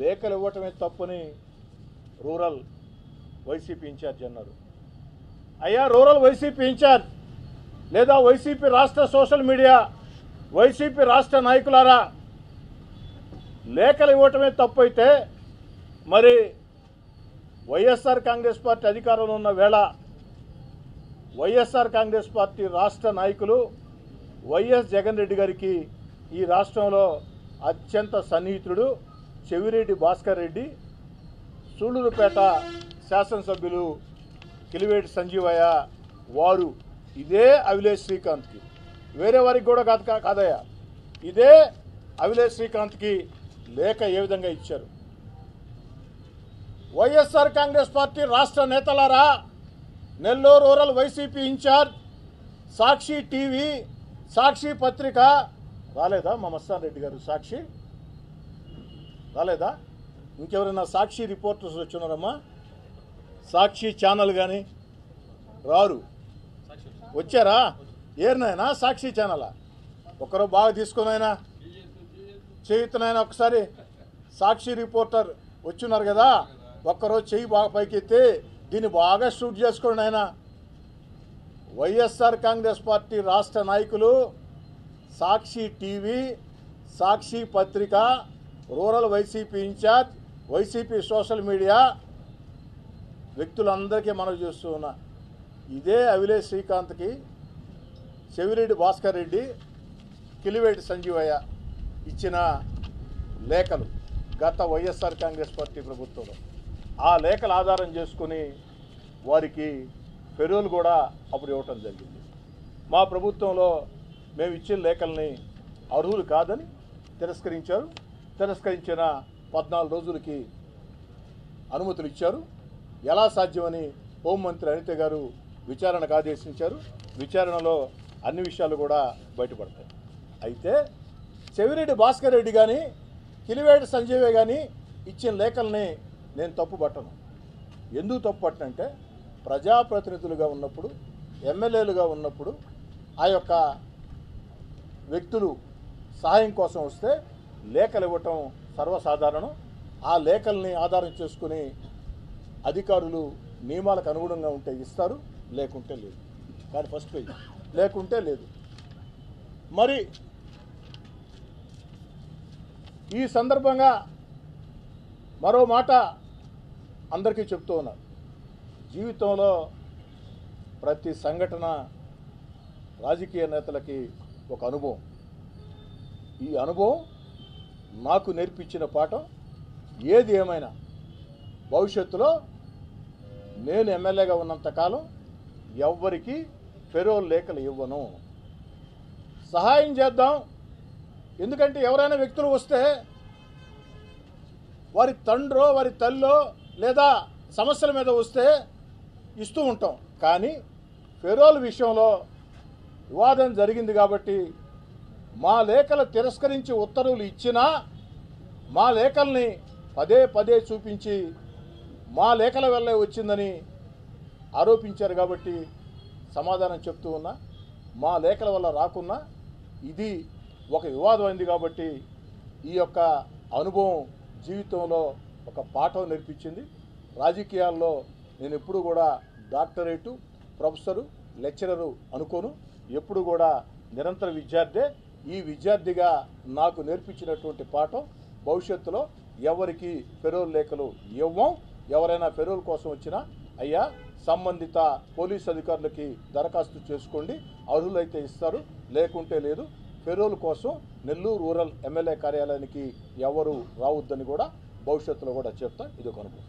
లేఖలు ఇవ్వటమే తప్పని రూరల్ వైసీపీ ఇన్ఛార్జ్ అన్నారు. అయ్యా రూరల్ వైసీపీ ఇన్ఛార్జ్ లేదా వైసీపీ రాష్ట్ర సోషల్ మీడియా వైసీపీ రాష్ట్ర నాయకులారా, లేఖలు ఇవ్వటమే తప్పు అయితే మరి వైఎస్ఆర్ కాంగ్రెస్ పార్టీ అధికారంలో ఉన్న వేళ వైఎస్ఆర్ కాంగ్రెస్ పార్టీ రాష్ట్ర నాయకులు వైఎస్ జగన్ రెడ్డి గారికి ఈ రాష్ట్రంలో అత్యంత సన్నిహితుడు చెవిరెడ్డి భాస్కర్ రెడ్డి, సూళ్లూరుపేట శాసనసభ్యులు కిలివేటి సంజీవయ్య వారు ఇదే అవిలేష్ శ్రీకాంత్కి, వేరే వారికి కూడా కాదయ్యా, ఇదే అవిలేష్ శ్రీకాంత్కి లేఖ ఏ విధంగా ఇచ్చారు? వైఎస్ఆర్ కాంగ్రెస్ పార్టీ రాష్ట్ర నేతలారా, నెల్లూరు రూరల్ వైసీపీ ఇన్ఛార్జ్, సాక్షి టీవీ, సాక్షి పత్రిక రాలేదా? మా మస్తాన్ రెడ్డి గారు సాక్షి రాలేదా? ఇంకెవరైనా సాక్షి రిపోర్టర్స్ వచ్చినారమ్మా? సాక్షి ఛానల్ కానీ రారు, వచ్చారా? ఏరినైనా సాక్షి ఛానలా? ఒకరు బాగా తీసుకునైనా చేయుతునైనా ఒకసారి సాక్షి రిపోర్టర్ వచ్చిన్నారు కదా, ఒక్కరోజు చెయ్యి బాగా పైకెత్తి దీన్ని బాగా షూట్ చేసుకోండి. ఆయన వైఎస్ఆర్ కాంగ్రెస్ పార్టీ రాష్ట్ర నాయకులు, సాక్షి టీవీ, సాక్షి పత్రిక, rural YCP incharge, YCP social media వ్యక్తులందరికీ మనవి చేస్తూ ఉన్నా, ఇదే అవిలేష్ శ్రీకాంత్కి చెవిరెడ్డి భాస్కర్ రెడ్డి, కిలివేటి సంజీవయ్య ఇచ్చిన లేఖలు గత వైఎస్ఆర్ కాంగ్రెస్ పార్టీ ప్రభుత్వంలో, ఆ లేఖలు ఆధారం చేసుకుని వారికి పెరోల్ కూడా అప్పుడు ఇవ్వటం జరిగింది. మా ప్రభుత్వంలో మేము ఇచ్చిన లేఖల్ని అర్హులు కాదని తిరస్కరించారు. తిరస్కరించిన 14 రోజులకి అనుమతులు ఇచ్చారు. ఎలా సాధ్యమని హోంమంత్రి అనిత గారు విచారణకు ఆదేశించారు. విచారణలో అన్ని విషయాలు కూడా బయటపడతాయి. అయితే చెవిరెడ్డి భాస్కర్ రెడ్డి కానీ కిలివేటి సంజీవయ్య కానీ ఇచ్చిన లేఖల్ని నేను తప్పు పట్టను. ఎందుకు తప్పు పట్టనంటే, ప్రజాప్రతినిధులుగా ఉన్నప్పుడు, ఎమ్మెల్యేలుగా ఉన్నప్పుడు ఆ యొక్క వ్యక్తులు సహాయం కోసం వస్తే లేఖలు ఇవ్వటం సర్వసాధారణం. ఆ లేఖల్ని ఆధారం చేసుకుని అధికారులు నియమాలకు అనుగుణంగా ఉంటే ఇస్తారు, లేకుంటే లేదు. కానీ ఫస్ట్ పేజ్ లేకుంటే లేదు. మరి ఈ సందర్భంగా మరో మాట అందరికీ చెప్తూ ఉన్నారు. జీవితంలో ప్రతి సంఘటన రాజకీయ నేతలకి ఒక అనుభవం. ఈ అనుభవం నాకు నేర్పించిన పాఠం, ఏది ఏమైనా భవిష్యత్తులో నేను ఎమ్మెల్యేగా ఉన్నంతకాలం ఎవ్వరికి పెరోల్ లేఖలు ఇవ్వను. సహాయం చేద్దాం. ఎందుకంటే ఎవరైనా వ్యక్తులు వస్తే వారి తండ్రో వారి తల్లో లేదా సమస్యల మీద వస్తే ఇస్తూ ఉంటాం. కానీ పెరోల్ విషయంలో వివాదం జరిగింది కాబట్టి మా లేఖలు తిరస్కరించి ఉత్తర్వులు ఇచ్చినా మా లేఖల్ని పదే పదే చూపించి మా లేఖల వల్లే వచ్చిందని ఆరోపించారు. కాబట్టి సమాధానం చెప్తూ ఉన్నా, మా లేఖల వల్ల రాకున్నా ఇది ఒక వివాదం అయింది కాబట్టి ఈ యొక్క అనుభవం జీవితంలో ఒక పాఠం నేర్పించింది. రాజకీయాల్లో నేను ఎప్పుడు కూడా డాక్టరేటు, ప్రొఫెసరు, లెక్చరరు అనుకోను. ఎప్పుడు కూడా నిరంతర విద్యార్థే. ఈ విద్యార్థిగా నాకు నేర్పించినటువంటి పాఠం, భవిష్యత్తులో ఎవరికి పెరోల్ లేఖలు ఇవ్వం. ఎవరైనా పెరోల్ కోసం వచ్చినా అయ్యా సంబంధిత పోలీస్ అధికారులకి దరఖాస్తు చేసుకోండి, అర్హులైతే ఇస్తారు, లేకుంటే లేదు. పెరోల్ కోసం నెల్లూరు రూరల్ ఎమ్మెల్యే కార్యాలయానికి ఎవరు రావద్దని కూడా భవిష్యత్తులో కూడా చెప్తా. ఇది ఒక అనుభవం.